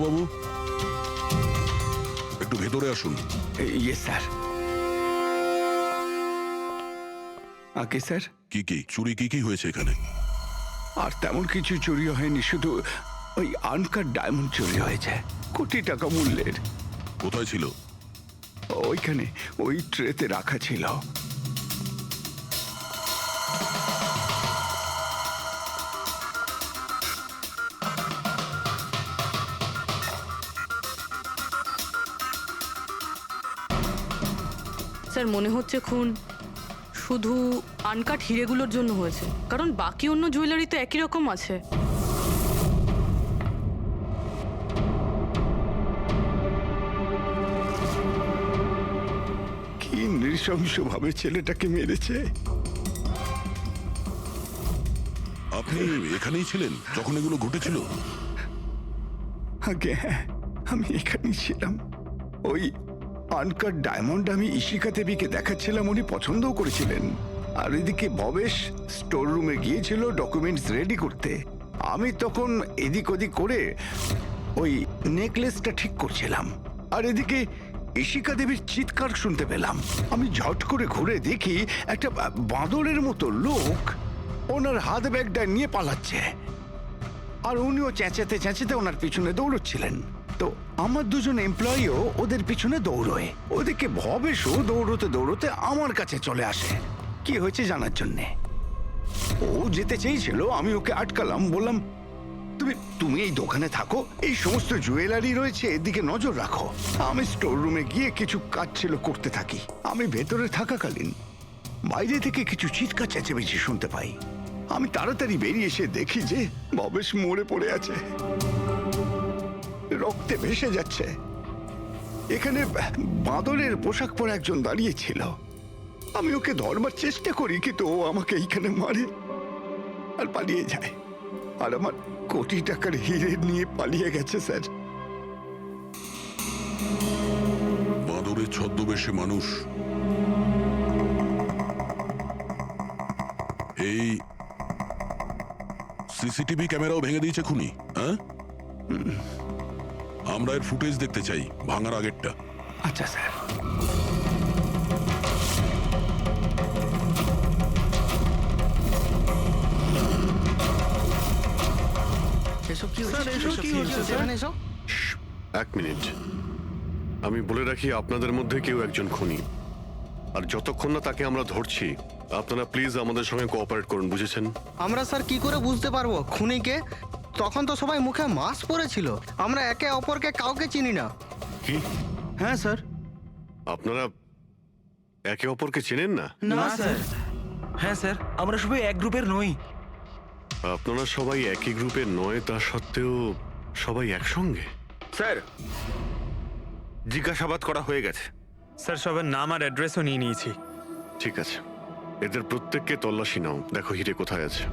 বাবু, একটু ভেতরে আসুন। ইয়ে স্যার। আগে স্যার, কি চুরি কি হয়েছে এখানে? আর তেমন কিছু চুরি হয়নি, শুধু ওই আনকাট ডায়মন্ড চুরি হয়েছে, কোটি টাকা মূল্যের। কোথায় ছিল? ওইখানে ওই ট্রেতে রাখা ছিল। স্যার মনে হচ্ছে খুন শুধু আনকাট হিরেগুলোর জন্য হয়েছে, কারণ বাকি অন্য জুয়েলারি তো একই রকম আছে। কি নৃশংসভাবে ছেলেটাকে মেরেছে। আপনি এখানেই ছিলেন যখন এগুলো ঘটেছিল? আগে হ্যাঁ, আমি এখানেই ছিলাম। ওই আনকাট ডায়মন্ড আমি ইশিকা দেবীকে দেখাচ্ছিলাম, উনি পছন্দও করেছিলেন। আর এদিকে ভবেশ স্টোর রুমে গিয়েছিল ডকুমেন্টস রেডি করতে। আমি তখন এদিক ওদিক করে ওই নেকলেসটা ঠিক করছিলাম, আর এদিকে ইশিকা দেবীর চিৎকার শুনতে পেলাম। আমি ঝট করে ঘুরে দেখি একটা বাঁদরের মতো লোক ওনার হাত ব্যাগটা নিয়ে পালাচ্ছে, আর উনিও চেঁচাতে চেঁচাতে ওনার পিছনে দৌড়চ্ছিলেন। তো আমার দুজন এমপ্লয়িও ওদের পিছনে দৌড়োয়। ওদিকে ভবেশও দৌড়তে দৌড়তে আমার কাছে চলে আসে কি হয়েছে জানার জন্যে। ও যেতে চেয়েছিল, আমি ওকে আটকালাম, বললাম তুমি তুমি এই দোকানে থাকো, এই সমস্ত জুয়েলারি রয়েছে, এদিকে নজর রাখো। আমি স্টোর রুমে গিয়ে কিছু কাজ ছিল করতে থাকি। আমি ভেতরে থাকাকালীন বাইরে থেকে কিছু চিৎকার চেঁচামেচি শুনতে পাই। আমি তাড়াতাড়ি বেরিয়ে এসে দেখি যে ভবেশ মরে পড়ে আছে, রক্তে ভেসে যাচ্ছে। এখানে বাঁদরের পোশাক পরা একজন দাঁড়িয়ে ছিল। আমি ওকে ধরবার চেষ্টা করি, কিন্তু ও আমাকে এইখানে মারে আর পালিয়ে যায়। আর আমার কোটি টাকার হিরে নিয়ে পালিয়ে গেছে স্যার। বাঁদরের ছদ্মবেশে মানুষ এই সিসিটিভি ক্যামেরাও ভেঙে দিয়েছে খুনি, হ্যাঁ? আমরা এর ফুটেজ দেখতে চাই, ভাঙার আগেরটা। আচ্ছা স্যার। এক মিনিট, আমি বলে রাখি আপনাদের মধ্যে কেউ একজন খুনি, আর যতক্ষণ না তাকে আমরা ধরছি আপনারা প্লিজ আমাদের সঙ্গে কোঅপারেট করুন, বুঝেছেন? আমরা স্যার কি করে বুঝতে পারবো খুনিকে? তখন তো সবাই মুখে মাস্ক পরেছিল, আমরা একে অপরকে কাউকে চিনি না। কি? হ্যাঁ স্যার। আপনারা একে অপরকে চেনেন না? না স্যার। হ্যাঁ স্যার, আমরা সবাই এক গ্রুপের নই। আপনারা সবাই একই গ্রুপের নয়, তা সত্ত্বেও সবাই একসঙ্গে? স্যার, জিজ্ঞাসাবাদ করা হয়ে গেছে। স্যার সবার নাম আর অ্যাড্রেসও নিয়ে নিয়েছি। ঠিক আছে, এদের প্রত্যেককে তল্লাশি নাও, দেখো হিরে কোথায় আছে।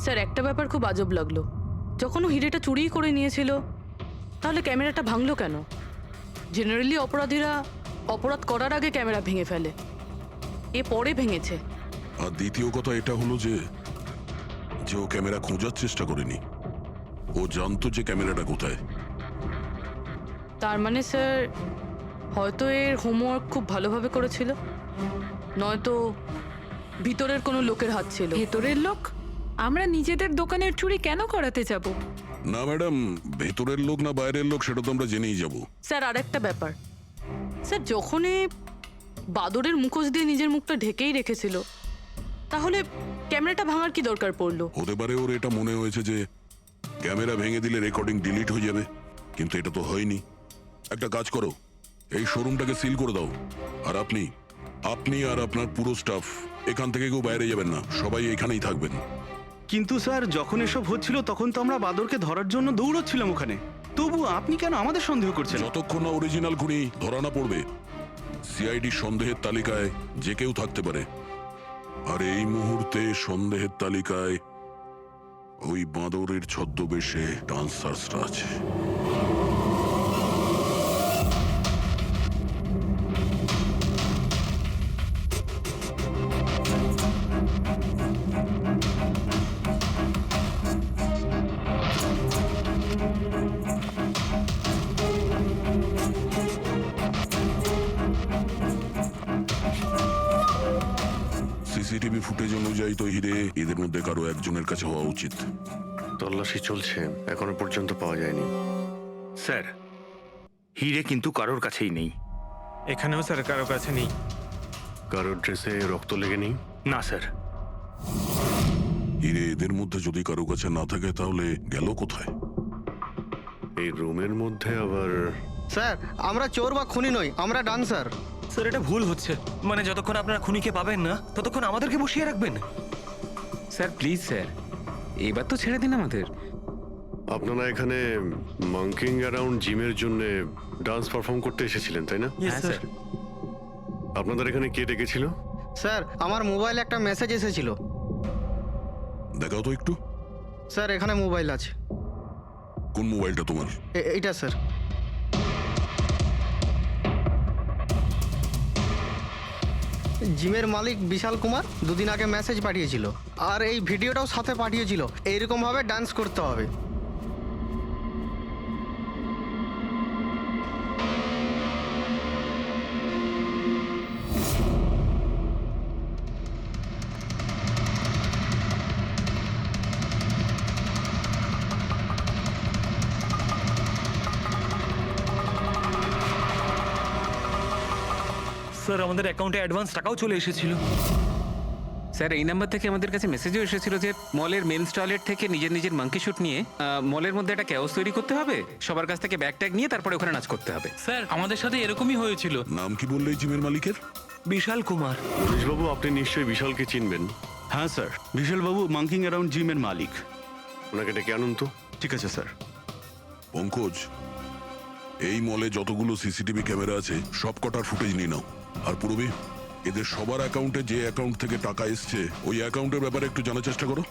স্যার একটা ব্যাপার খুব আজব লাগলো, যখন ও হিরেটা চুরি করে নিয়েছিল তাহলে ক্যামেরাটা ভাঙলো কেন? জেনারেলি অপরাধীরা অপরাধ করার আগে ক্যামেরা ভেঙে ফেলে, এ পরে ভেঙেছে। আর দ্বিতীয় কথা এটা হলো যে ও ক্যামেরা খোঁজার চেষ্টা করেনি, ও জানতো যে ক্যামেরাটা কোথায়। তার মানে স্যার হয়তো এর হোমওয়ার্ক খুব ভালোভাবে করেছিল, নয়তো ভিতরের কোনো লোকের হাত ছিল। ভেতরের লোক? আমরা নিজেদের দোকানের চুরি কেন করাতে যাব? না ম্যাডাম, ভেতরের লোক না বাইরের লোক সেটা তো আমরা জেনেই যাব। স্যার আরেকটা ব্যাপার, স্যার যখনই বাদরের মুখোশ দিয়ে নিজের মুখটা ঢেকেই রেখেছিল, তাহলে ক্যামেরাটা ভাঙার কি দরকার পড়লো? হতে পারে ওর এটা মনে হয়েছে যে ক্যামেরা ভেঙে দিলে রেকর্ডিং ডিলিট হয়ে যাবে, কিন্তু এটা তো হয়নি। একটা কাজ করো, এই শোরুমটাকে সিল করে দাও। আর আপনি আর আপনার পুরো স্টাফ এখান থেকে কেউ বাইরে যাবেন না, সবাই এখানেই থাকবেন। কিন্তু স্যার, যখন এসব হচ্ছিল তখন তো আমরা বাদরকে ধরার জন্য দৌড়চ্ছিলাম ওখানে। তবু আপনি কেন আমাদের সন্দেহ করছেন? যতক্ষণ না অরিজিনাল খুনি ধরা না পড়বে, সিআইডি সন্দেহের তালিকায় যে কেউ থাকতে পারে। আর এই মুহূর্তে সন্দেহের তালিকায় ওই বাঁদরের ছদ্মবেশে ডান্সার্সরা আছে। সিসিটিভি ফুটেজ অনুযায়ী তো হিরে এদের মধ্যে কারো একজনের কাছে হওয়া উচিত। তল্লাশি চলছে, এখনো পর্যন্ত পাওয়া যায়নি। স্যার, হিরে কিন্তু কারোর কাছেই নেই। এখানেও স্যার কারো কাছে নেই। কারোর ড্রেসে রক্ত লেগে নেই? না স্যার। হিরে এদের মধ্যে যদি কারো কাছে না থাকে তাহলে গেল কোথায়? এই রুমের মধ্যে আবার স্যার, আমরা চোর বা খুনি নই, আমরা ডান্সার। স্যার এটা ভুল হচ্ছে। মানে যতক্ষণ আপনারা খুনিকে পাবেন না ততক্ষণ আমাদেরকে বসিয়ে রাখবেন। স্যার প্লিজ স্যার, এবার তো ছেড়ে দিন আমাদের। আপনারা এখানে মাঙ্কিং অ্যারাউন্ড জিমের জন্য ডান্স পারফর্ম করতে এসেছিলেন, তাই না? হ্যাঁ স্যার। আপনাদের এখানে কে ডেকেছিল? স্যার, আমার মোবাইলে একটা মেসেজ এসেছিল। দেখাও তো একটু। স্যার, এখানে মোবাইল আছে। কোন মোবাইলটা তোমার? এইটা স্যার। জিমের মালিক বিশাল কুমার দুদিন আগে মেসেজ পাঠিয়েছিল, আর এই ভিডিওটাও সাথে পাঠিয়েছিল। এইরকম ভাবে ডান্স করতে হবে। স্যার আমাদের অ্যাকাউন্টে অ্যাডভান্স টাকাও চলে এসেছিল। স্যার এই নাম্বার থেকে আমাদের কাছে মেসেজও এসেছিল যে মলের মেন্স টয়লেট থেকে নিজের নিজের মাঙ্কি শুট নিয়ে মলের মধ্যে একটা ক্যাওস তৈরি করতে হবে, সবার কাছ থেকে ব্যাগ ট্যাগ নিয়ে তারপরে ওখানে নাচ করতে হবে। স্যার আমাদের সাথে এরকমই হয়েছিল। নাম কি বললে এই জিমের মালিকের? বিশাল কুমার। পুলিশবাবু, আপনি নিশ্চয়ই বিশালকে চিনবেন। হ্যাঁ স্যার, বিশালবাবু মাঙ্কিং অ্যারাউন্ড জিমের মালিক। ওনাকে ডেকে আনুন তো। ঠিক আছে স্যার। পঙ্কজ, এই মলে যতগুলো সিসিটিভি ক্যামেরা আছে সব কটার ফুটেজ নিয়ে নাও। আর পূর্বে এদের সবার অ্যাকাউন্টে যে অ্যাকাউন্ট থেকে টাকা এসছে ওই অ্যাকাউন্টের ব্যাপারে একটু জানার চেষ্টা করো।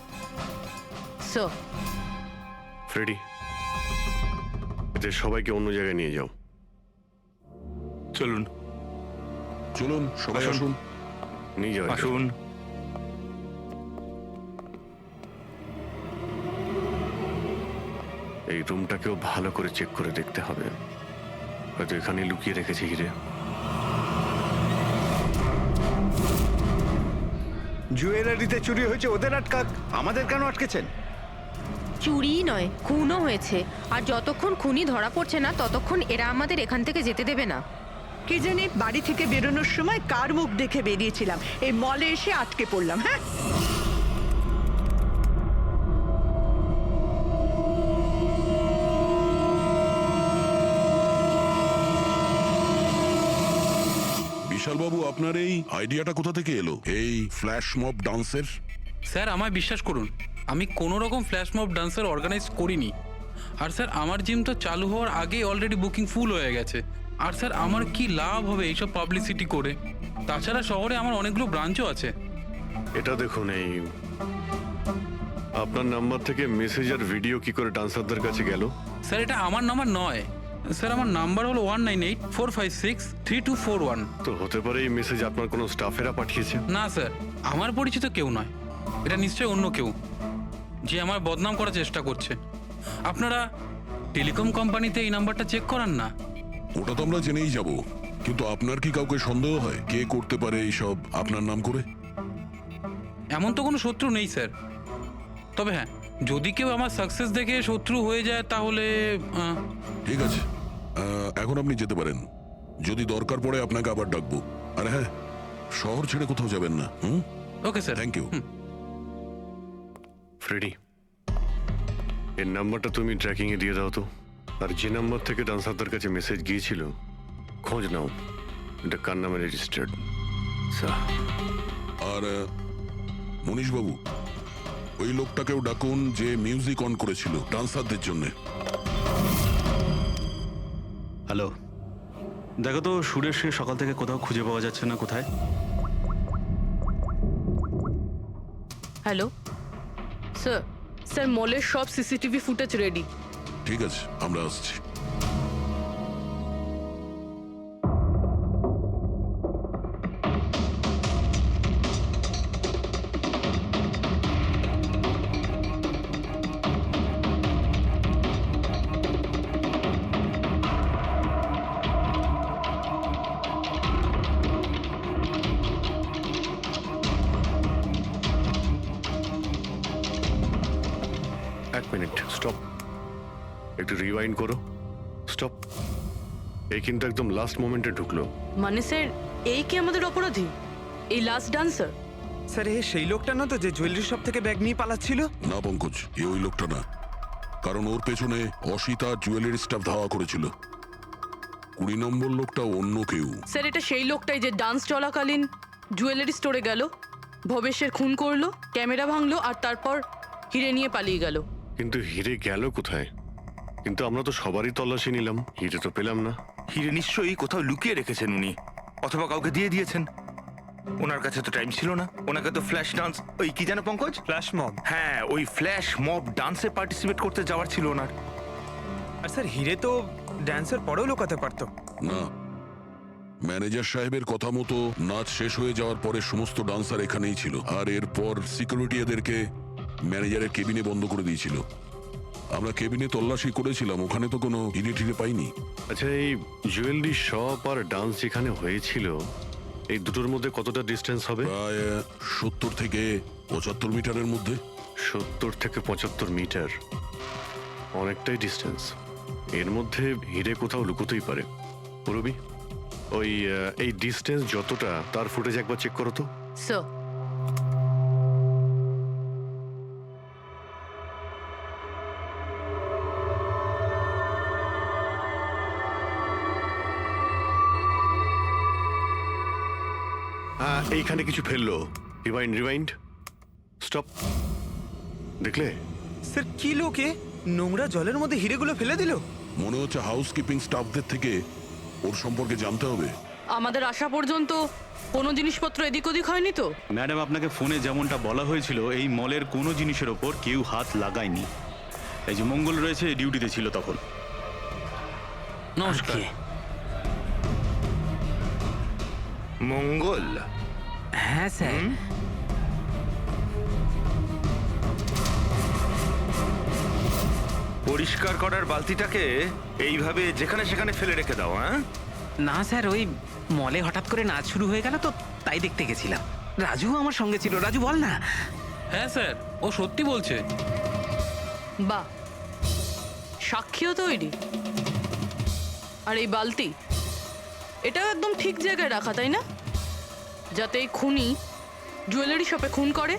স্যার ফ্রেডি, এদের সবাইকে অন্য জায়গায় নিয়ে যাও। চলুন চলুন সবাই আসুন। নিয়ে যাও। আসুন। এই রুমটাকেও ভালো করে চেক করে দেখতে হবে, হয়তো এখানে লুকিয়ে রেখেছে হিরে। জুয়েলারিতে চুরি হয়েছে, ওদের আটকাক, আমাদের কেন আটকেছেন? চুরি নয়, খুনও হয়েছে। আর যতক্ষণ খুনি ধরা পড়ছে না ততক্ষণ এরা আমাদের এখান থেকে যেতে দেবে না। কে জানে বাড়ি থেকে বেরোনোর সময় কার মুখ দেখে বেরিয়েছিলাম, এই মলে এসে আটকে পড়লাম। হ্যাঁ, বিশালবাবু, আপনার এই আইডিয়াটা কোথা থেকে এলো, এই ফ্ল্যাশ মব ডান্সের? স্যার আমায় বিশ্বাস করুন, আমি কোনো রকম ফ্ল্যাশ মব ডান্সার অর্গানাইজ করিনি। আর স্যার আমার জিম তো চালু হওয়ার আগেই অলরেডি বুকিং ফুল হয়ে গেছে। আর স্যার আমার কি লাভ হবে এইসব পাবলিসিটি করে? তাছাড়া শহরে আমার অনেকগুলো ব্রাঞ্চও আছে। এটা দেখুন, এই আপনার নাম্বার থেকে মেসেজ আর ভিডিও কি করে ডান্সারদের কাছে গেল? স্যার এটা আমার নাম্বার নয় স্যার, আমার নাম্বার হলো 1984563241। তো হতে পারে এই মেসেজ আপনার কোনো স্টাফেরা পাঠিয়েছে। না স্যার, আমার পরিচিত কেউ নয়, এটা নিশ্চয়ই অন্য কেউ যে আমার বদনাম করার চেষ্টা করছে। আপনারা টেলিকম কোম্পানিতে এই নাম্বারটা চেক করান না? ওটা তো আমরা জেনেই যাব, কিন্তু আপনার কি কাউকে সন্দেহ হয় কে করতে পারে এইসব আপনার নাম করে? এমন তো কোনো শত্রু নেই স্যার। তবে হ্যাঁ, যদি কেউ আমার সাকসেস দেখে শত্রু হয়ে যায় তাহলে ঠিক আছে, এখন আপনি যেতে পারেন। যদি দরকার পড়ে আপনাকে আবার ডাকবো। আর হ্যাঁ, শহর ছেড়ে কোথাও যাবেন না। Okay sir. Thank you. Freddy, এর নাম্বারটা তুমি ট্র্যাকিং এ দিয়ে দাও তো। আর যে নাম্বার থেকে ডান্সারদের কাছে মেসেজ গিয়েছিল খোঁজ নাও, এটা কার নামে রেজিস্টার্ড। আর মনীশ বাবু, ওই লোকটাকেও ডাকুন যে মিউজিক অন করেছিল ডান্সারদের জন্য। হ্যালো, দেখো তো সুরেশকে সকাল থেকে কোথাও খুঁজে পাওয়া যাচ্ছে না। কোথায়? হ্যালো স্যার, স্যার মলের সব সিসিটিভি ফুটেজ রেডি। ঠিক আছে, আমরা আসছি। এক মিনিট, স্টপ, একটু রিওয়াইন্ড করো। স্টপ। এই কিন্তু একদম লাস্ট মোমেন্টে ঢুকলো। মানে স্যার, এই কি আমাদের অপরাধী? এই লাস্ট ডান্সার? স্যার এ সেই লোকটা না তো যে জুয়েলারি শপ থেকে ব্যাগ নিয়ে পালাচ্ছিল? না পঙ্কজ, এ ওই লোকটা না। কারণ ওর পেছনে অসিতা জুয়েলারি স্টাফ ধাওয়া করেছিল। 20 নম্বর লোকটা অন্য কেউ। স্যার, এটা সেই লোকটাই যে ডান্স চলাকালীন জুয়েলারি স্টোরে গেল, ভবেশের খুন করলো, ক্যামেরা ভাঙলো আর তারপর হিরে নিয়ে পালিয়ে গেল। কিন্তু হিরে গেল কোথায়? কিন্তু আমরা তো সবারই তল্লাশি নিলাম, হিরে তো পেলাম না। হিরে নিশ্চয়ই কোথাও লুকিয়ে রেখেছেন উনি, অথবা কাউকে দিয়ে দিয়েছেন। ওনার কাছে তো টাইম ছিল না। ওনাকে তো ফ্ল্যাশ ডান্স, ওই কি জানো পঙ্কজ, ফ্ল্যাশ মব। হ্যাঁ, ওই ফ্ল্যাশ মব ডান্সে পার্টিসিপেট করতে যাওয়ার ছিল ওনার। আর স্যার হিরে তো ড্যান্সের পরেও লুকাতে পারতো। না, ম্যানেজার সাহেবের কথা মতো নাচ শেষ হয়ে যাওয়ার পরে সমস্ত ডান্সার এখানেই ছিল। আর এরপর সিকিউরিটি এদেরকে ম্যানেজারের কেবিনে বন্ধ করে দিয়েছিল। আমরা কেবিনে তল্লাশি করেছিলাম, ওখানে তো কোনো হিরে টিরে পাইনি। আচ্ছা, এই জুয়েলারি শপ আর ডান্স যেখানে হয়েছিল, এই দুটোর মধ্যে কতটা ডিস্টেন্স হবে? প্রায় 70 থেকে 75 মিটারের মধ্যে। 70 থেকে 75 মিটার, অনেকটাই ডিস্টেন্স। এর মধ্যে হিরে কোথাও লুকোতেই পারে। পুরবি, ওই এই ডিস্টেন্স যতটা, তার ফুটেজ একবার চেক করো তো। স্যার, এইখানে কিছু ফেললো। Rewind, rewind, stop. দেখলে? স্যার কি লোকে নোংরা জলের মধ্যে হিরেগুলো ফেলে দিল? মনে হচ্ছে হাউসকিপিং স্টাফদের থেকে ওর সম্পর্কে জানতে হবে। আমাদের আসা পর্যন্ত কোনো জিনিসপত্র এদিক ওদিক হয়নি তো? ম্যাডাম, আপনাকে ফোনে যেমনটা বলা হয়েছিল, এই মলের কোনো জিনিসের ওপর কেউ হাত লাগায়নি। এই যে মঙ্গল রয়েছে, ডিউটিতে ছিল তখন। নমস্কার। মঙ্গল? হ্যাঁ স্যার। পরিষ্কার করার বালতিটাকে এইভাবে যেখানে সেখানে ফেলে রেখে দাও। হ্যাঁ না স্যার, ওই মলে হঠাৎ করে নাচ শুরু হয়ে গেল তো, তাই দেখতে গেছিলাম। রাজু আমার সঙ্গে ছিল। রাজু, বল না। হ্যাঁ স্যার, ও সত্যি বলছে। বাহ, সাক্ষীও তৈরি। আর এই বালতি, এটাও একদম ঠিক জায়গায় রাখা, তাই না? যাতে এই খুনি জুয়েলারি শপে খুন করে,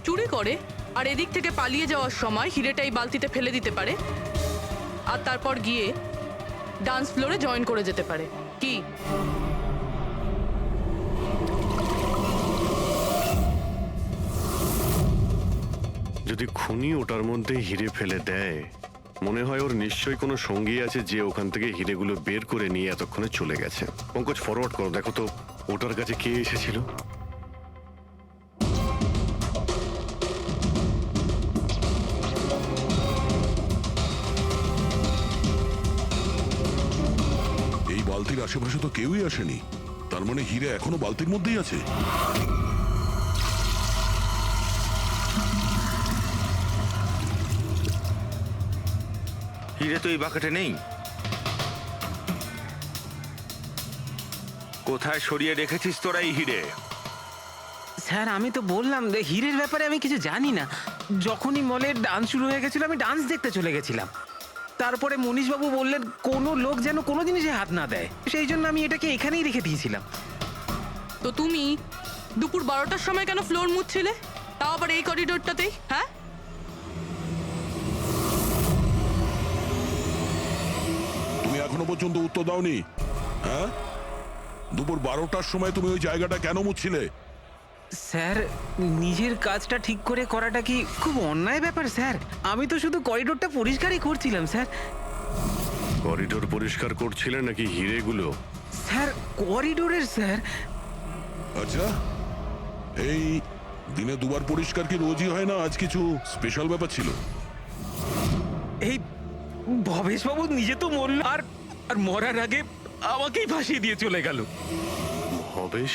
চুরি করে, আর এদিক থেকে পালিয়ে যাওয়ার সময় হিরেটা এই বালতিতে ফেলে দিতে পারে, আর তারপর গিয়ে ডান্স ফ্লোরে জয়েন করে যেতে পারে। কি? যদি খুনি ওটার মধ্যে হিরে ফেলে দেয়, মনে হয় ওর নিশ্চয়ই কোনো সঙ্গী আছে যে ওখান থেকে হিরেগুলো বের করে নিয়ে এতক্ষণে চলে গেছে। পঙ্কজ, ফরওয়ার্ড করো, দেখো তো ওটার কাছে কে এসেছিল। এই বালতির আশেপাশে তো কেউই আসেনি, তার মানে হিরে এখনো বালতির মধ্যেই আছে। হিরে তো এই বাকেটে নেই। কোথায় সরিয়ে রেখেছিস তোরা এই হিরে? স্যার আমি তো বললাম যে হীরের ব্যাপারে আমি কিছু জানি না। যখনই মলের ডান্স শুরু হয়ে গেছিল আমি ডান্স দেখতে চলে গেছিলাম। তারপরে মনীশবাবু বললেন কোনো লোক যেন কোনো জিনিসে হাত না দেয়, সেই জন্য আমি এটাকে এখানেই রেখে দিয়েছিলাম। তো তুমি দুপুর 12টার সময় কেন ফ্লোর মুছছিলে, তাও আবার এই করিডোরটাতেই? হ্যাঁ, তুমি এখনো পর্যন্ত উত্তর দাওনি। হ্যাঁ, দুপুর 12টার সময় তুমি ওই জায়গাটা কেন মুছছিলে? স্যার নিজের কাজটা ঠিক করে করাটা কি খুব অন্যায় ব্যাপার স্যার? আমি তো শুধু করিডোরটা পরিষ্কারই করছিলাম স্যার। করিডোর পরিষ্কার করছিলেন নাকি হিরেগুলো? স্যার করিডোরের স্যার। আচ্ছা, এই দিনে দুবার পরিষ্কার কি রোজই হয় না? আজ কিছু স্পেশাল ব্যাপার ছিল? এই ভবেশবাবু নিজে তো মরল, আর আর মরার আগে আমাকেই ফাঁসিয়ে দিয়ে চলে গেল। ভবেশ?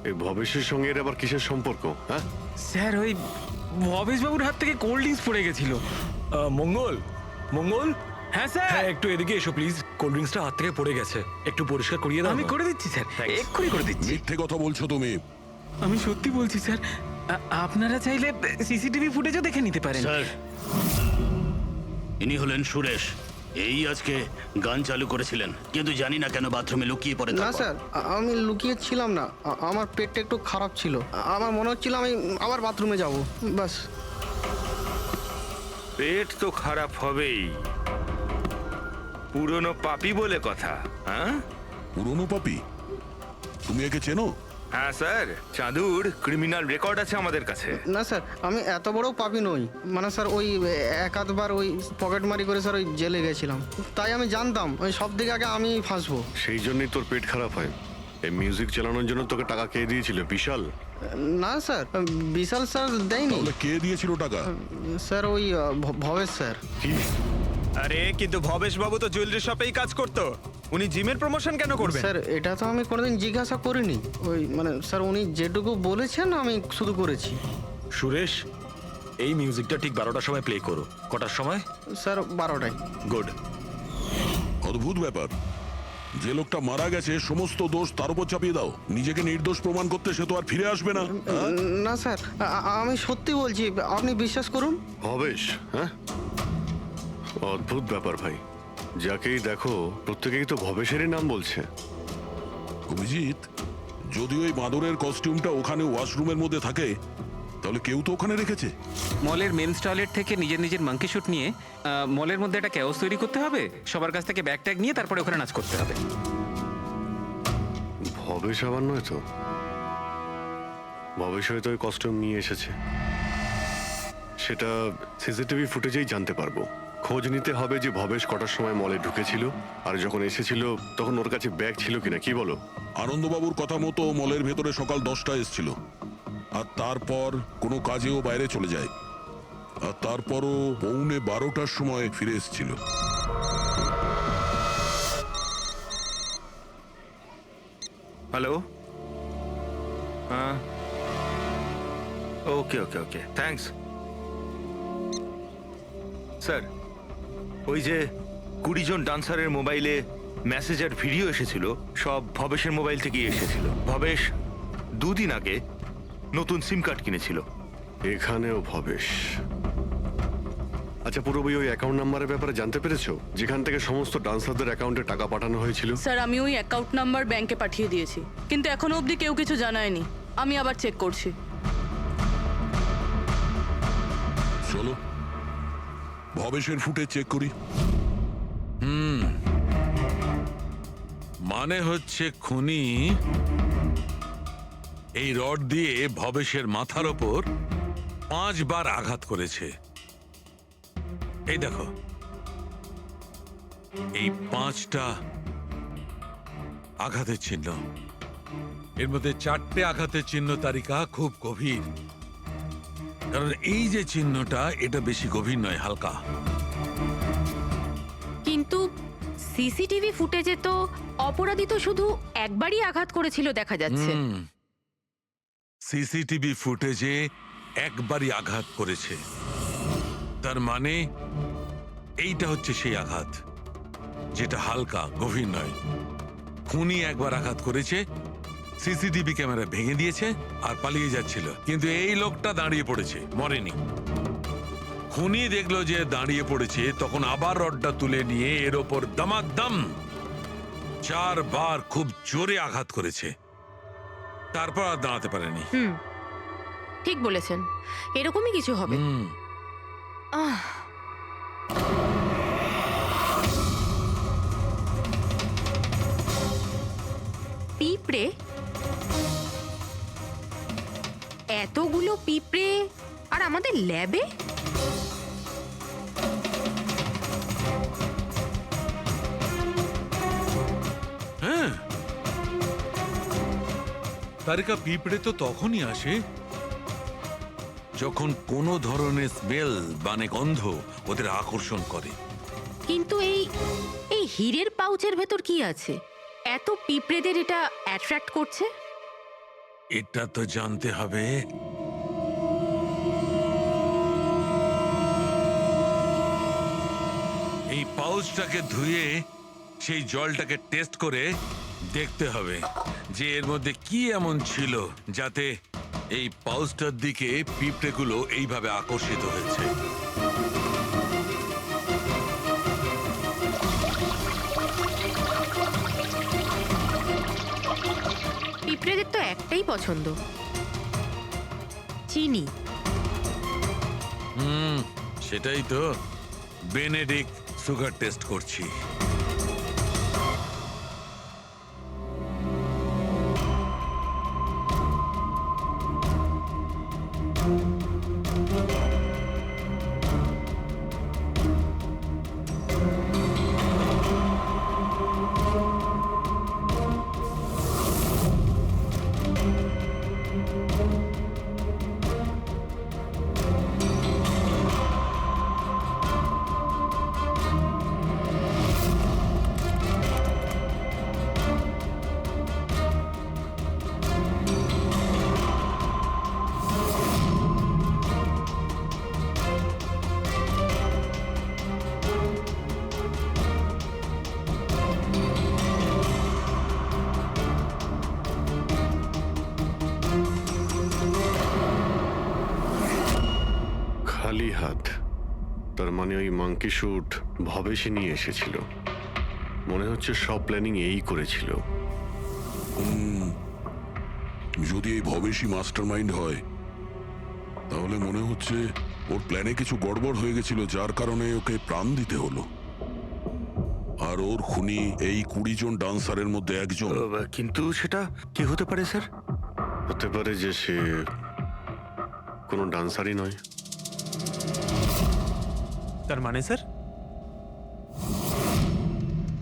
এই ভবেশের সঙ্গে এর আবার কিসের সম্পর্ক? হ্যাঁ স্যার ওই ভবেশবাবুর হাত থেকে কোল্ড ড্রিঙ্কস পড়ে গেছিল। মঙ্গল, মঙ্গল, হ্যাঁ স্যার। হ্যাঁ একটু এদিকে এসো প্লিজ। কোল্ড ড্রিঙ্কসটা হাত থেকে পড়ে গেছে, একটু পরিষ্কার করিয়ে দাও। আমি করে দিচ্ছি স্যার, এক্ষুনি করে দিচ্ছি। মিথ্যে কথা বলছো তুমি। আমি সত্যি বলছি স্যার। আপনারা চাইলে সিসিটিভি ফুটেজও দেখে নিতে পারেন। স্যার, ইনি হলেন সুরেশ। এই আজকে গান চালু করেছিলেন, কিন্তু জানি না কেন বাথরুমে লুকিয়ে পড়ে। না স্যার, আমি লুকিয়ে ছিলাম না। আমার পেটটা একটু খারাপ ছিল, আমার মনে হচ্ছিল আমি আবার বাথরুমে যাব, বাস। পেট তো খারাপ হবেই, পুরনো পাপি বলে কথা। হ্যাঁ, পুরনো পাপি? তুমি একে চেনো? হ্যাঁ স্যার, চাঁদুর ক্রিমিনাল রেকর্ড আছে আমাদের কাছে। না স্যার, আমি এত বড় পাপি নই। মানে স্যার ওই এক আধবার ওই পকেটমারি করে স্যার ওই জেলে গেছিলাম, তাই আমি জানতাম ওই সব দিকে আগে আমি ফাঁসবো। সেই জন্যই তোর পেট খারাপ হয়। এই মিউজিক চালানোর জন্য তোকে টাকা কে দিয়েছিল? বিশাল? না স্যার, বিশাল স্যার দেয়নি। তাহলে কে দিয়েছিল টাকা? স্যার ওই ভবেশ স্যার। কি? আরে কিন্তু ভবেশ বাবু তো জুয়েলারি শপেই কাজ করতো, উনি জিমের প্রমোশন কেন করবেন? স্যার এটা তো আমি কোনোদিন জিজ্ঞাসা করিনি। ওই মানে স্যার উনি যেটুকু বলেছেন আমি শুধু করেছি। সুরেশ, এই মিউজিকটা ঠিক 12টার সময় প্লে করো। কটার সময়? স্যার 12টায়। গুড। অদ্ভুত ব্যাপার, যে লোকটা মারা গেছে সমস্ত দোষ তার উপর চাপিয়ে দাও। নিজেকে নির্দোষ প্রমাণ করতে সে তো আর ফিরে আসবে না। হ্যাঁ? না স্যার, আমি সত্যি বলছি, আপনি বিশ্বাস করুন। ভবেশ? হ্যাঁ, অদ্ভুত ব্যাপার ভাই। যাকেই দেখো প্রত্যেকেই তো ভবেশেরই নাম বলছে। অভিজিৎ, যদি ওই বাঁদরের কস্টিউমটা ওখানে ওয়াশরুমের মধ্যে থাকে, তাহলে কেউ তো ওখানে রেখেছে। মলের মেন্স টয়লেট থেকে নিজের নিজের মাঙ্কি শুট নিয়ে মলের মধ্যে একটা ক্যাওস তৈরি করতে হবে, সবার কাছ থেকে ব্যাগ ট্যাগ নিয়ে তারপরে ওখানে নাচ করতে হবে। ভবেশ আবার নয় তো? ভবেশ হয়তো ওই কস্টিউম নিয়ে এসেছে, সেটা সিসিটিভি ফুটেজেই জানতে পারবো। খোঁজ নিতে হবে যে ভবেশ কটার সময় মলে ঢুকেছিল, আর যখন এসেছিল তখন ওর কাছে ব্যাগ ছিল কিনা। কি বলো? আনন্দবাবুর কথা মতো মলের ভেতরে সকাল 10টায় এসেছিল, আর তারপর কোনো কাজেও বাইরে চলে যায়, আর তারপরও পৌনে 12টার সময় ফিরে এসেছিল। হ্যালো, হ্যাঁ, ওকে ওকে ওকে, থ্যাঙ্কস স্যার। ওই যে 20 জন ডান্সারের মোবাইলে মেসেজ আর ভিডিও এসেছিল, সব ভবেশের মোবাইল থেকেই এসেছিল। ভবেশ 2 দিন আগে নতুন সিম কার্ড কিনেছিল। এখানেও ভবেশ? আচ্ছা, পুরোপুরি ওই অ্যাকাউন্ট নাম্বারের ব্যাপারে জানতে পেরেছো, যেখান থেকে সমস্ত ডান্সারদের অ্যাকাউন্টে টাকা পাঠানো হয়েছিল? স্যার আমি ওই অ্যাকাউন্ট নাম্বার ব্যাংকে পাঠিয়ে দিয়েছি, কিন্তু এখনো অবধি কেউ কিছু জানায়নি। আমি আবার চেক করছি। চলো ভবেশের ফুটেজ চেক করি। মানে হচ্ছে খুনি এই রড দিয়ে ভবেশের মাথার ওপর 5 বার আঘাত করেছে। এই দেখো, এই 5টা আঘাতের চিহ্ন। এর মধ্যে 4টে আঘাতের চিহ্ন তারিকা খুব গভীর, কারণ এই যে চিহ্নটা এটা বেশি গভীর নয়, হালকা। কিন্তু সিসিটিভি ফুটেজে তো অপরাধী তো শুধু একবারই আঘাত করেছিল দেখা যাচ্ছে। সিসিটিভি ফুটেজে একবারই আঘাত করেছে, তার মানে এইটা হচ্ছে সেই আঘাত যেটা হালকা, গভীর নয়। খুনি একবার আঘাত করেছে, সিসিটিভি ক্যামেরা ভেঙে দিয়েছে আর পালিয়ে যাচ্ছিল, কিন্তু এই লোকটা দাঁড়িয়ে পড়েছে, মরেনি। খুনি দেখলো যে দাঁড়িয়ে পড়েছে, তখন আবার রডটা তুলে নিয়ে এর ওপর দামাদাম 4 বার খুব জোরে আঘাত করেছে, তারপর আর দাঁড়াতে পারেনি। ঠিক বলেছেন, এরকমই কিছু হবে। আহ, পিঁপড়ে, এতগুলো পিঁপড়ে আর আমাদের ল্যাবে? হ্যাঁ, তারিকা, পিঁপড়ে তো তখনই আসে যখন কোনো ধরনের স্মেল মানে গন্ধ ওদের আকর্ষণ করে। কিন্তু এই হীরের পাউচের ভেতর কি আছে? এত পিঁপড়েদের এটা অ্যাট্রাক্ট করছে? এটা তো জানতে হবে। এই পাউচটাকে ধুয়ে সেই জলটাকে টেস্ট করে দেখতে হবে যে এর মধ্যে কি এমন ছিল যাতে এই পাউচটার দিকে পিঁপড়েগুলো এইভাবে আকর্ষিত হয়েছে। পিঁপড়েদের তো একটাই পছন্দ, চিনি। সেটাই তো, বেনেডিক্ট সুগার টেস্ট করছি। খালি হাত, তার মানে ওই মাঙ্কি শুট ভবেশে নিয়ে এসেছিল। মনে হচ্ছে সব প্ল্যানিং এই করেছিল। যদি এই ভবেশী মাস্টার মাইন্ড হয়, তাহলে মনে হচ্ছে ওর প্ল্যানে কিছু গড়বড় হয়ে গেছিল, যার কারণে ওকে প্রাণ দিতে হলো। আর ওর খুনি এই 20 জন ডান্সারের মধ্যে একজন। কিন্তু সেটা কি হতে পারে স্যার? হতে পারে যে সে কোনো ডান্সারই নয়। তার মানে স্যার?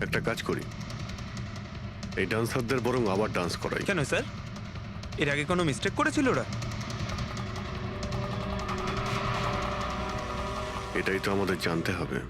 একটা কাজ করি, এই ডান্সারদের বরং আবার ডান্স করাই। কেন স্যার, এর আগে কোনো মিস্টেক করেছিল ওরা? এটাই তো আমাদের জানতে হবে।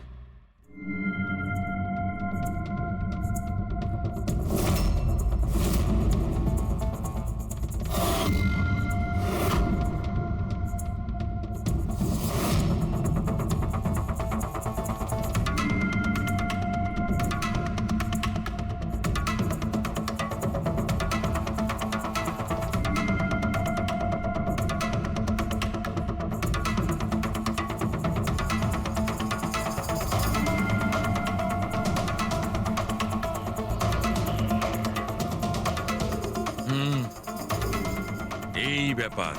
এই ব্যাপার।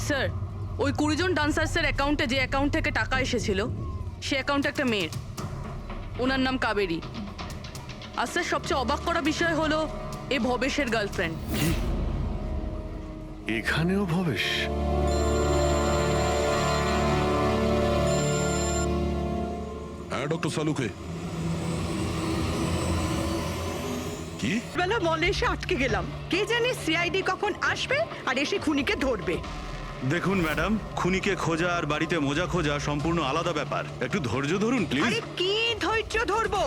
স্যার, ওই 20 জন ডান্সার্সের অ্যাকাউন্টে যে অ্যাকাউন্ট থেকে টাকা এসেছিল, সে অ্যাকাউন্টে একটা মেয়ের, ওনার নাম কাবেরী। আর স্যার, সবচেয়ে অবাক করা বিষয় হলো এ ভবেশের গার্লফ্রেন্ড। এখানেও ভবেশ? হ্যাঁ ডক্টর সালুকে। কি বেলা মলে এসে আটকে গেলাম, কে জানে সিআইডি কখন আসবে আর এসে খুনিকে ধরবে। দেখুন ম্যাডাম, খুনিকে খোঁজা আর বাড়িতে মোজা খোঁজা সম্পূর্ণ আলাদা ব্যাপার। একটু ধৈর্য ধরুন প্লিজ। আরে কি ধৈর্য ধরবো,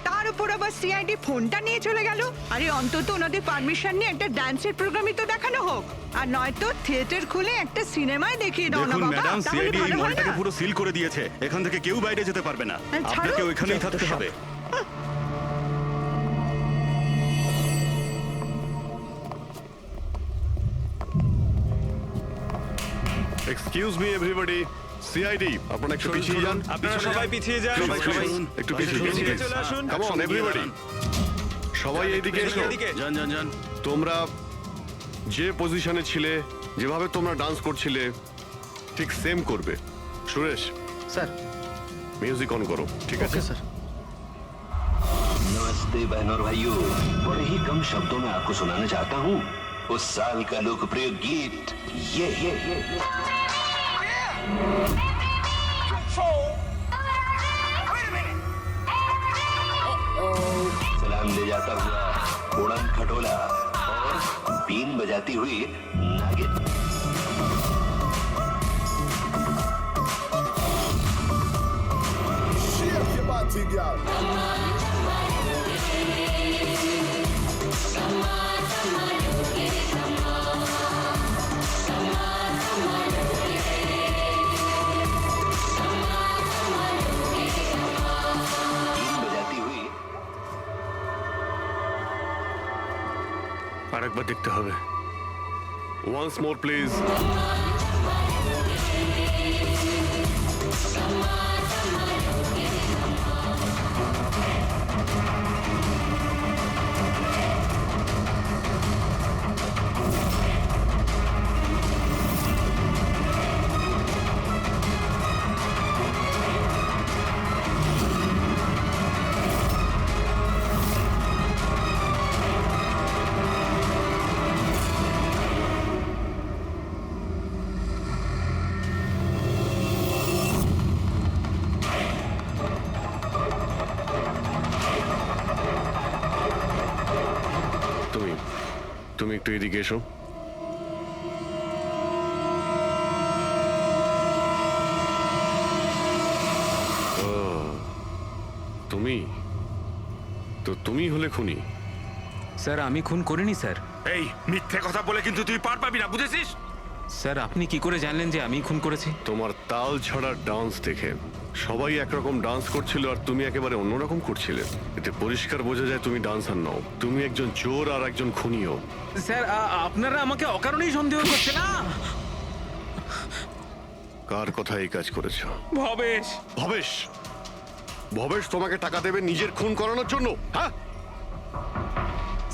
তার উপর আবার সিআইডি ফোনটা নিয়ে চলে গেল। আরে অন্তত ওনাদের পারমিশন নিয়ে একটা ডান্সের প্রোগ্রামই তো দেখানো হোক, আর নয়তো থিয়েটার খুলে একটা সিনেমায় দেখিয়ে দাও না দেখুন বাবা, ম্যাডাম, তাহলে সিআইডি এই ভালো হয় মলটাকে না? পুরো সিল করে দিয়েছে। এখান থেকে কেউ বাইরে যেতে পারবে না, ছাড়ো, আপনাকে ওইখানেই যত থাকতে সব। হবে। এক্সকিউজ মি এভরিবডি, সিআইডি আপনারা একটু পিছিয়ে যান। আপনারা সবাই পিছিয়ে যান। একটু পিছিয়ে এদিকে চলে আসুন। কাম অন এভরিবডি, সবাই এইদিকে এসো। যান যান যান। তোমরা যে পজিশনে ছিলে, যেভাবে তোমরা ডান্স করছিলে ঠিক সেম করবে। সুরেশ স্যার। মিউজিক অন করো। ঠিক আছে ওকে স্যার। नमस्ते बहनों और भाइयों, बड़े ही कम शब्दों में आपको सुनाना चाहता हूँ उस साल का लोकप्रिय गीत ये सलाम ले जाता हुआ उड़न खटोला और बीन बजाती हुई नागिन। আরেকবার দেখতে হবে। Once more please. তুমি একটু এদিকে এসো। তুমি তো তুমি হলে খুনি? স্যার আমি খুন করিনি স্যার। এই মিথ্যে কথা বলে কিন্তু তুই পার পাবি না, বুঝেছিস? স্যার আপনি কি করে জানলেন যে আমি খুন করেছি? তোমার তাল ছড়া ডান্স দেখে সবাই একরকম ডান্স করছিল আর তুমি একেবারে অন্যরকম করছিলে। এতে পরিষ্কার বোঝা যায় তুমি ডান্সার নও, তুমি একজন চোর আর একজন খুনিও। স্যার আপনারা আমাকে অকারণেই সন্দেহ করছেন না? কার কথা এই কাজ করেছো? ভবেশ। ভবেশ? ভবেশ তোমাকে টাকা দেবে নিজের খুন করানোর জন্য? হ্যাঁ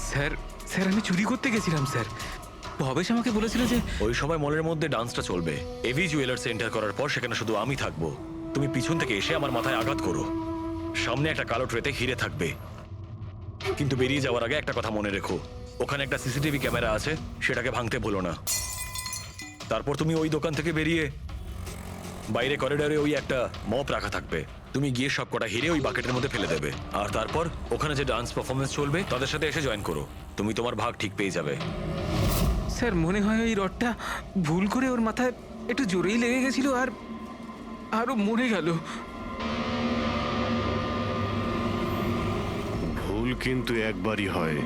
স্যার, স্যার আমি চুরি করতে গেছিলাম স্যার। ভবেশ আমাকে বলেছিল যে ওই সময় মলের মধ্যে ডান্সটা চলবে। এভি জুয়েলার্স এন্টার করার পর সেখানে শুধু আমি থাকবো। তুমি পিছন থেকে এসে আমার মাথায় আঘাত করো। সামনে একটা কালো ট্রেতে হিরে থাকবে, কিন্তু বেরিয়ে যাওয়ার আগে একটা কথা মনে রেখো, ওখানে একটা সিসিটিভি ক্যামেরা আছে, সেটাকে ভাঙতে ভুলো না। তারপর তুমি ওই দোকান থেকে বেরিয়ে বাইরে করিডোরে ওই একটা মপ রাখা থাকবে, তুমি গিয়ে সব কটা হিরে ওই বাকেটের মধ্যে ফেলে দেবে। আর তারপর ওখানে যে ডান্স পারফরমেন্স চলবে তাদের সাথে এসে জয়েন করো, তুমি তোমার ভাগ ঠিক পেয়ে যাবে। স্যার মনে হয় ওই রডটা ভুল করে ওর মাথায় একটু জোরেই লেগে গেছিল আর আরো মরে গেল। ভুল কিন্তু একবারই হয়,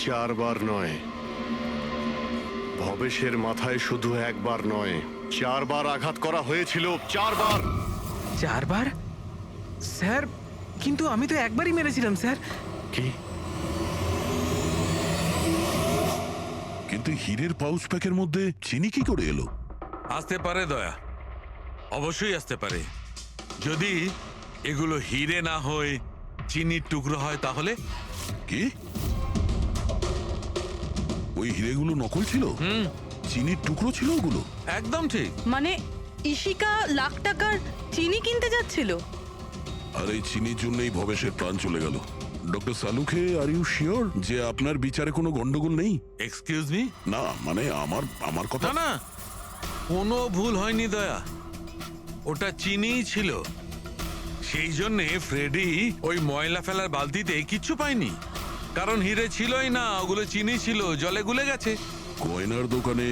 4 বার নয়। ভবেশের মাথায় শুধু একবার নয়, 4 বার আঘাত করা হয়েছিল। 4 বার। 4 বার? স্যার কিন্তু আমি তো একবারই মেরেছিলাম স্যার। কি? কিন্তু হীরের পাউচ প্যাকের মধ্যে চিনি কি করে এলো? আসতে পারে দয়া, অবশ্যই আসতে পারে। যদি এগুলো হিরে না হয় চিনির টুকরো হয় তাহলে? কি ওই হিরেগুলো নকল ছিল? চিনির টুকরো ছিল ওগুলো? একদম ঠিক। মানে ইশিকা লাখ টাকার চিনি কিনতে যাচ্ছিল, আর এই চিনির জন্যই ভবেশের প্রাণ চলে গেল। Doctor Salunkhe, are you sure যে আপনার বিচারে কোনো গন্ডগোল নেই? Excuse me? না মানে আমার কথা না, কোনো ভুল হয়নি দয়া, ওটা চিনিই ছিল। সেই জন্যে ফ্রেডি ওই ময়লা ফেলার বালতিতে কিচ্ছু পায়নি, কারণ হিরে ছিলই না, ওগুলো চিনি ছিল, জলে গুলে গেছে। গয়নার দোকানে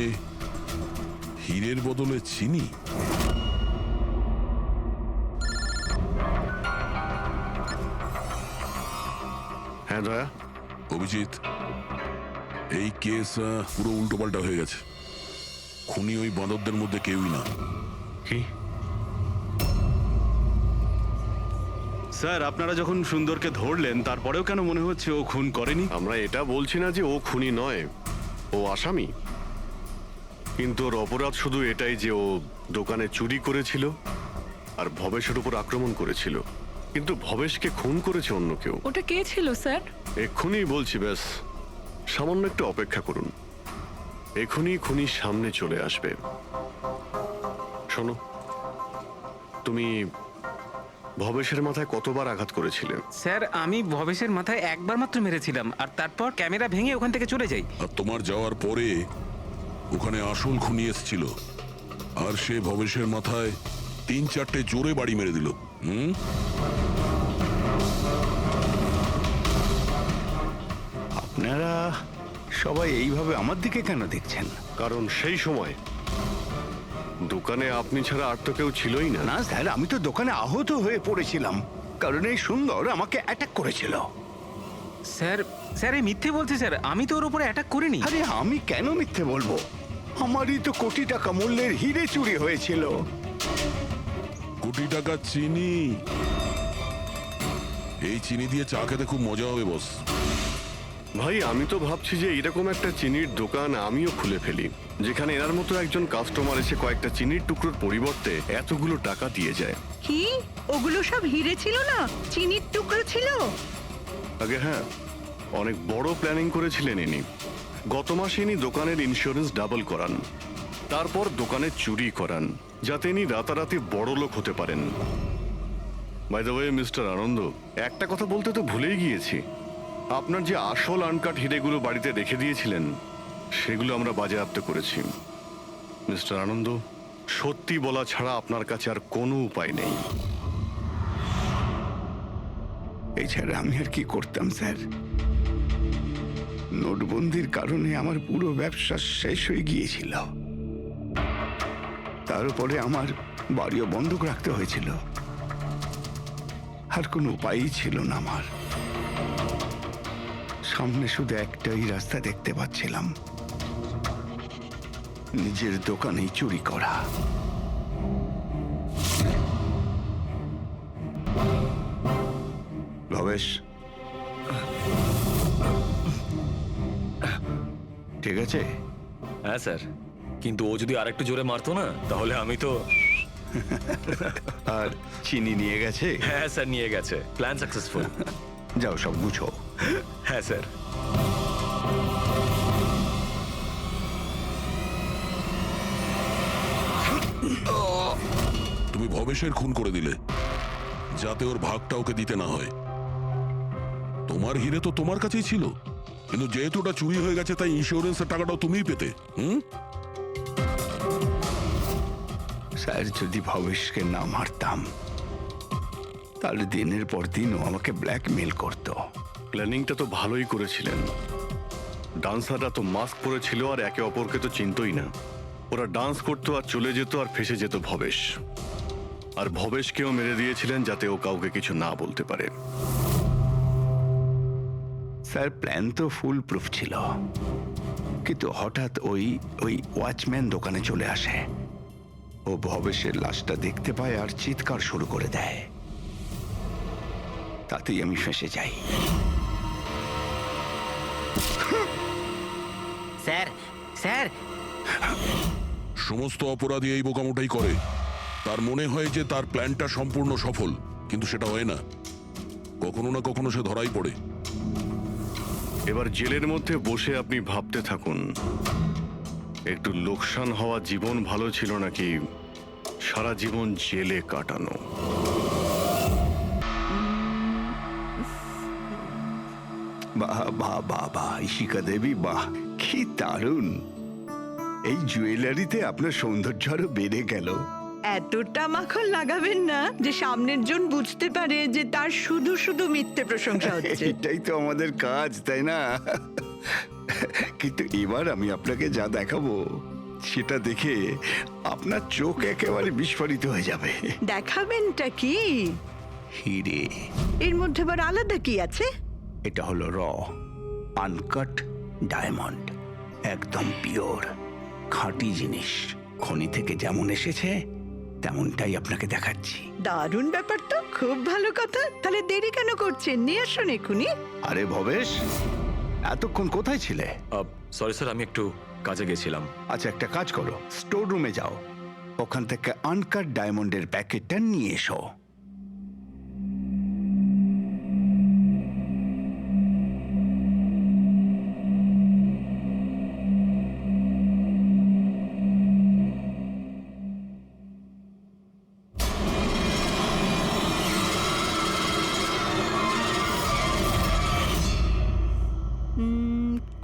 হীরের বদলে চিনি? হ্যাঁ দয়া। অভিজিৎ, এই কেস পুরো উল্টোপাল্টা হয়ে গেছে। খুনি ওই বাঁদরদের মধ্যে কেউই না। কি? স্যার আপনারা যখন সুন্দরকে ধরলেন তারপরেও কেন মনে হচ্ছে ও খুন করেনি? আমরা এটা বলছি না যে ও খুনি নয়, ও আসামি। কিন্তু ওর অপরাধ শুধু এটাই যে ও দোকানে চুরি করেছিল আর ভবেশের উপর আক্রমণ করেছিল, কিন্তু ভবেশকে খুন করেছে অন্য কেউ। ওটা কে ছিল স্যার? এক্ষুনি বলছি, ব্যাস সামান্য একটু অপেক্ষা করুন, এক্ষুনি খুনি সামনে চলে আসবে। শোনো, তুমি ভবেশের মাথায় কতবার আঘাত করেছিলে? স্যার আমি ভবেশের মাথায় একবার মাত্র মেরেছিলাম, আর তারপর ক্যামেরা ভেঙে ওখান থেকে চলে যাই। আর তোমার যাওয়ার পরে ওখানে আসল খুনি এসেছিল, আর সে ভবেশের মাথায় 3-4টে জোরে বাড়ি মেরে দিল। আপনারা সবাই এইভাবে আমার দিকে কেন দেখছেন? কারণ সেই সময় দোকানে আপনি ছাড়া আর তো কেউ ছিলই না। না স্যার, আমি তো দোকানে আহত হয়ে পড়েছিলাম, কারণ এই সুন্দর আমাকে অ্যাটাক করেছিল। স্যার স্যার এই মিথ্যে বলছে স্যার, আমি তো ওর উপরে অ্যাটাক করিনি। আরে আমি কেন মিথ্যে বলবো? আমারই তো কোটি টাকা মূল্যের হিরে চুরি হয়েছিল। কোটি টাকা চিনি? এই চিনি দিয়ে চা খেতে খুব মজা হবে বস। ভাই আমি তো ভাবছি যে এরকম একটা চিনির দোকান আমিও খুলে ফেলি, যেখানে এনার মতো একজন কাস্টমার এসে কয়েকটা চিনির টুকরোর পরিবর্তে এতগুলো টাকা দিয়ে যায়। কি ওগুলো সব হিরে ছিল না, চিনির টুকরো ছিল? আগে হ্যাঁ, অনেক বড় প্ল্যানিং করেছিলেন ইনি। গত মাসে ইনি দোকানের ইন্স্যুরেন্স ডাবল করান, তারপর দোকানে চুরি করান, যাতে ইনি রাতারাতি বড় লোক হতে পারেন। বাই দ্য ওয়ে মিস্টার আনন্দ, একটা কথা বলতে তো ভুলেই গিয়েছি, আপনার যে আসল আনকাট হিরেগুলো বাড়িতে রেখে দিয়েছিলেন সেগুলো আমরা বাজেয়াপ্ত করেছি। মিস্টার আনন্দ, সত্যি বলা ছাড়া আপনার কাছে আর কোনো উপায় নেই। এছাড়া আমি আর কি করতাম স্যার? নোটবন্দির কারণে আমার পুরো ব্যবসা শেষ হয়ে গিয়েছিল, তার উপরে আমার বাড়িও বন্ধক রাখতে হয়েছিল, আর কোনো উপায়ই ছিল না আমার। সামনে শুধু একটাই রাস্তা দেখতে পাচ্ছিলাম, নিজের দোকানেই চুরি করা। ভবেশ, ঠিক আছে? হ্যাঁ স্যার, কিন্তু ও যদি আরেকটু জোরে মারতো না তাহলে আমি তো। আর চিনি নিয়ে গেছে? হ্যাঁ স্যার নিয়ে গেছে, প্ল্যান সাকসেসফুল। যাও সব গুছো। হ্যাঁ স্যার। তুমি ভবেশের খুন করে দিলে যাতে ওর ভাগটা ওকে দিতে না হয়। তোমার হিরে তো তোমার কাছেই ছিল, কিন্তু যেহেতু ওটা চুরি হয়ে গেছে তাই ইন্স্যুরেন্সের টাকাটাও তুমিই পেতে। স্যার যদি ভবেশকে না মারতাম তাহলে দিনের পর দিনও আমাকে ব্ল্যাকমেল করত। প্ল্যানিংটা তো ভালোই করেছিলেন। ডান্সাররা তো মাস্ক পরেছিল আর একে অপরকে তো চিনতই না। ওরা ডান্স করতো আর চলে যেত আর ফেসে যেত ভবেশ, আর ভবেশকেও মেরে দিয়েছিলেন যাতে ও কাউকে কিছু না বলতে পারে। স্যার প্ল্যান তো ফুল প্রুফ ছিল, কিন্তু হঠাৎ ওই ওয়াচম্যান দোকানে চলে আসে। ও ভবেশের লাশটা দেখতে পায় আর চিৎকার শুরু করে দেয়, তাতেই আমি ফেঁসে যাই। স্যার স্যার সমস্ত অপরাধী এই বোকামোটাই করে। তার মনে হয় যে তার প্ল্যানটা সম্পূর্ণ সফল, কিন্তু সেটা হয় না। কখনো না কখনো সে ধরাই পড়ে। এবার জেলের মধ্যে বসে আপনি ভাবতে থাকুন, একটু লোকসান হওয়া জীবন ভালো ছিল নাকি সারা জীবন জেলে কাটানো। বাহ বাহ বাহ বাহ, ইশিকা দেবী, বাহ কি দারুণ! এই জুয়েলারিতে আপনার সৌন্দর্য আরো বেড়ে গেল। এতটা মাখন লাগাবেন না যে সামনের জন বুঝতে পারে যে তার শুধু শুধু মিথ্যে প্রশংসা হচ্ছে। এটাই তো আমাদের কাজ, তাই না? কিন্তু এবার আমি আপনাকে যা দেখাবো সেটা দেখে আপনার চোখ একেবারে বিস্ফোরিত হয়ে যাবে। দেখাবেনটা কি? হিরে। এর মধ্যে আবার আলাদা কি আছে? এটা হলো র আনকাট ডায়মন্ড, একদম পিওর খাঁটি জিনিস। খনি থেকে যেমন এসেছে তেমনটাই আপনাকে দেখাচ্ছি। দারুণ ব্যাপার তো, খুব ভালো কথা। তাহলে দেরি কেন করছেন? নিয়ে আসুন এক্ষুনি। আরে ভবেশ, এতক্ষণ কোথায় ছিলে? সরি স্যার, আমি একটু কাজে গেছিলাম। আচ্ছা, একটা কাজ করো, স্টোর রুমে যাও, ওখান থেকে আনকাট ডায়মন্ডের প্যাকেটটা নিয়ে এসো।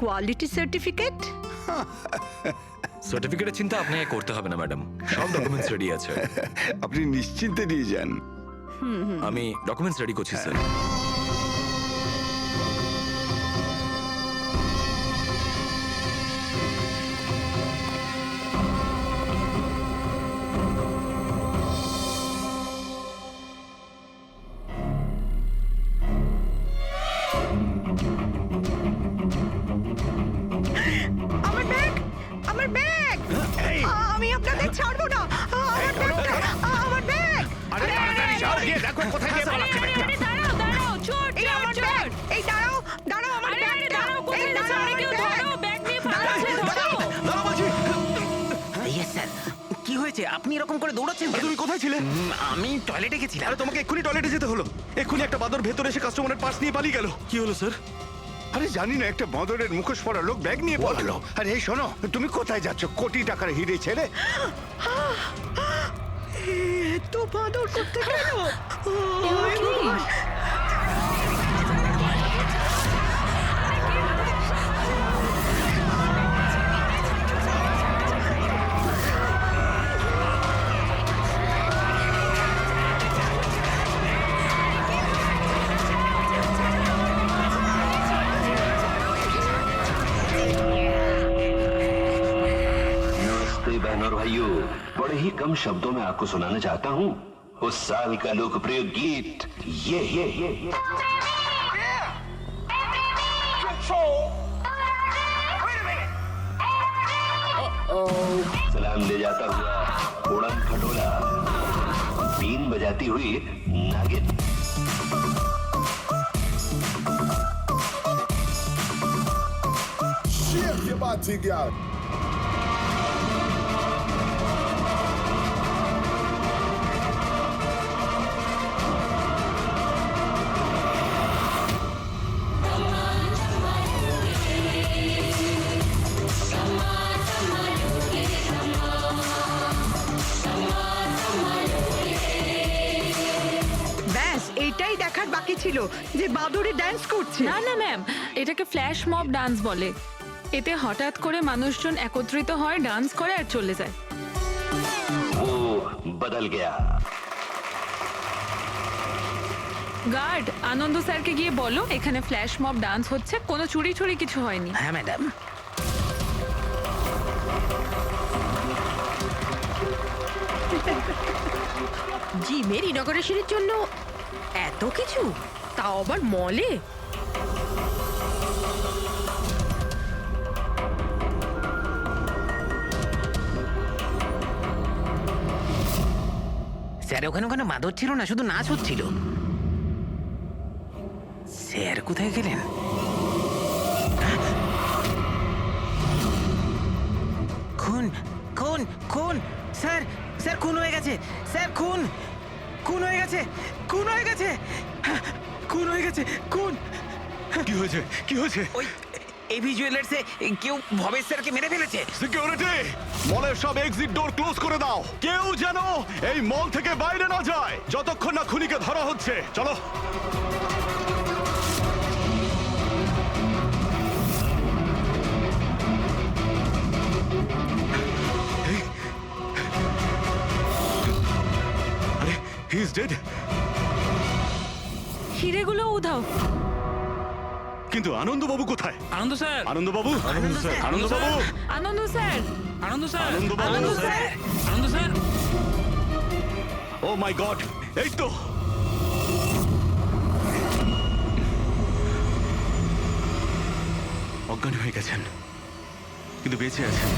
Quality certificate? সার্টিফিকেটের চিন্তা আপনাকে করতে হবে না ম্যাডাম, সব ডকুমেন্টস রেডি আছে। আপনি নিশ্চিন্তে নিয়ে যান। আমি ডকুমেন্টস রেডি করছি স্যার। আমার ব্যাগ, আমার ব্যাগ! আমি আপনাদের ছাড়বো না। আমার ব্যাগটা, আমার ব্যাগ! আরে তাড়াতাড়ি যাও, গিয়ে দেখো কোথায় গিয়ে পালাচ্ছে ব্যাগটা। দাঁড়াও দাঁড়াও, চোর এই আমার ব্যাগ! এই দাঁড়াও, দাঁড়াও, আমার ব্যাগটা! এই দাঁড়াও, আমার ব্যাগ! ব্যাগ নিয়ে পালাচ্ছে, ধরো। Yes sir. কি হয়েছে? আপনি এরকম করে দৌড়াচ্ছেন কেন? তুমি কোথায় ছিলে? আমি টয়লেটে গেছিলাম। আরে তোমাকে এক্ষুনি টয়লেটে যেতে হলো। এক্ষুনি একটা বাদর ভেতরে এসে কাস্টমারের পার্স নিয়ে পালিয়ে গেল। কি হলো স্যার? আরে জানি না, একটা বদরের মুখোশ পরা লোক ব্যাগ নিয়ে পালালো। আরে এই শোনো, তুমি কোথায় যাচ্ছ কোটি টাকার হিরে ছেড়ে? এত বাদর করতে গেল? नमस्ते बहनों और भाइयों, बड़े ही कम शब्दों में आपको सुनाना चाहता हूँ उस साल का लोकप्रिय गीत ये। सलाम ले जाता हुआ उड़न खटोला, बीन बजाती हुई नागिन। Shake your body, girl. ব্যাস এইটাই দেখার বাকি ছিল যে বাদরে ডান্স করছে। না না ম্যাম, এটাকে ফ্ল্যাশ মব ডান্স বলে। এতে হঠাৎ করে মানুষজন একত্রিত হয়, ডান্স করে আর চলে যায়। वो बदल गया। গার্ড, আনন্দ স্যারকে গিয়ে বলো এখানে ফ্ল্যাশ মব ডান্স হচ্ছে, কোনো চুরি চুরি কিছু হয়নি। হ্যাঁ ম্যাডাম। জিমের ইনগরেশনের জন্য এত কিছু, তাও আবার মলে? স্যার ওখানে ওখানে মাদর ছিল না, শুধু নাচ হচ্ছিল। স্যার কোথায় গেলেন? খুন খুন খুন! স্যার স্যার খুন হয়ে গেছে! স্যার খুন খুন হয়ে গেছে! খুন হয়ে গেছে! খুন হয়ে গেছে! খুন! কি হয়েছে? কি হয়েছে? ওই এভি জুয়েলার্সে কেউ ভবেশ স্যারকে মেরে ফেলেছে। সিকিউরিটি, মলের সব এক্সিট ডোর ক্লোজ করে দাও। কেউ যেন এই মল থেকে বাইরে না যায় যতক্ষণ না খুনিকে ধরা হচ্ছে। চলো। আরে হি ইজ ডেড। হিরেগুলো উধাও। কিন্তু আনন্দবাবু কোথায়? আনন্দ স্যার, আনন্দবাবু, আনন্দবাবু, আনন্দবাবু, আনন্দ স্যার, আনন্দ স্যার, আনন্দবাবু, আনন্দ স্যার, আনন্দ স্যার। ও মাই গড, এই তো। অজ্ঞান হয়ে গেছেন কিন্তু বেঁচে আছেন।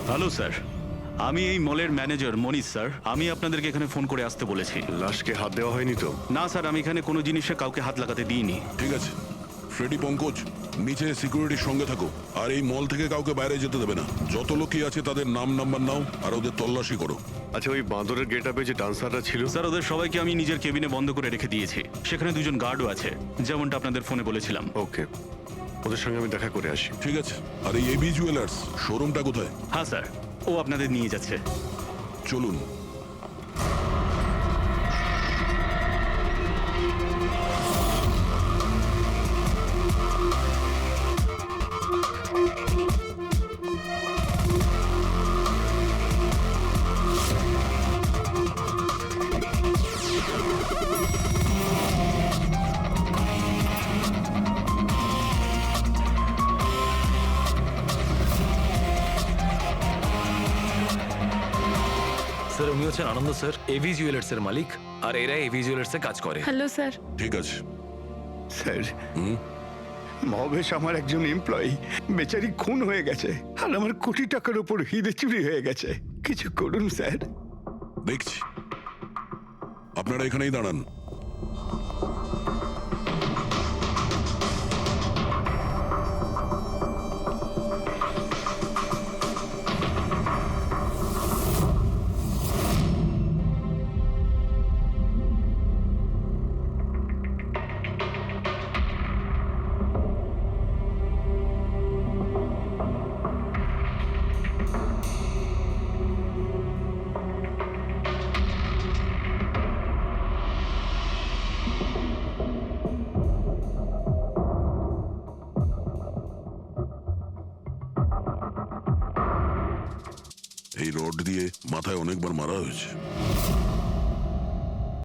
Hello sir. আমি এই মলের ম্যানেজার মনীষ স্যার। আমি আপনাদেরকে এখানে ফোন করে আসতে বলেছি। লাশকে হাত দেওয়া হয়নি তো? না স্যার, আমি এখানে কোনো জিনিসে কাউকে হাত লাগাতে দিইনি। ঠিক আছে, ফ্রেডি, পঙ্কজ, নিচে সিকিউরিটির সঙ্গে থাকো, আর এই মল থেকে কাউকে বাইরে যেতে দেবে না। যত লোকই আছে তাদের নাম নাম্বার নাও আর ওদের তল্লাশি করো। আচ্ছা, ওই বাঁদরের গেট আপে যে ডান্সাররা ছিল? স্যার, ওদের সবাইকে আমি নিজের কেবিনে বন্ধ করে রেখে দিয়েছি। সেখানে 2 জন গার্ডও আছে, যেমনটা আপনাদের ফোনে বলেছিলাম। ওকে, ওদের সঙ্গে আমি দেখা করে আসি। ঠিক আছে। আর এই এবি জুয়েলার্স শোরুমটা কোথায়? হ্যাঁ স্যার, ও আপনাদের নিয়ে যাচ্ছে। চলুন। স্যার, উনি হচ্ছেন আনন্দ স্যার, এভি জুয়েলার্স এর মালিক, আর এরা এভি জুয়েলার্স এ কাজ করে। Hello sir. ঠিক আছে স্যার, মহেশ আমার একজন এমপ্লয়ি, বেচারি খুন হয়ে গেছে, আর আমার কোটি টাকার উপর হিরে চুরি হয়ে গেছে। কিছু করুন স্যার। দেখছি। আপনারা এখানেই দাঁড়ান। এই রড দিয়ে মাথায় অনেকবার মারা হয়েছে।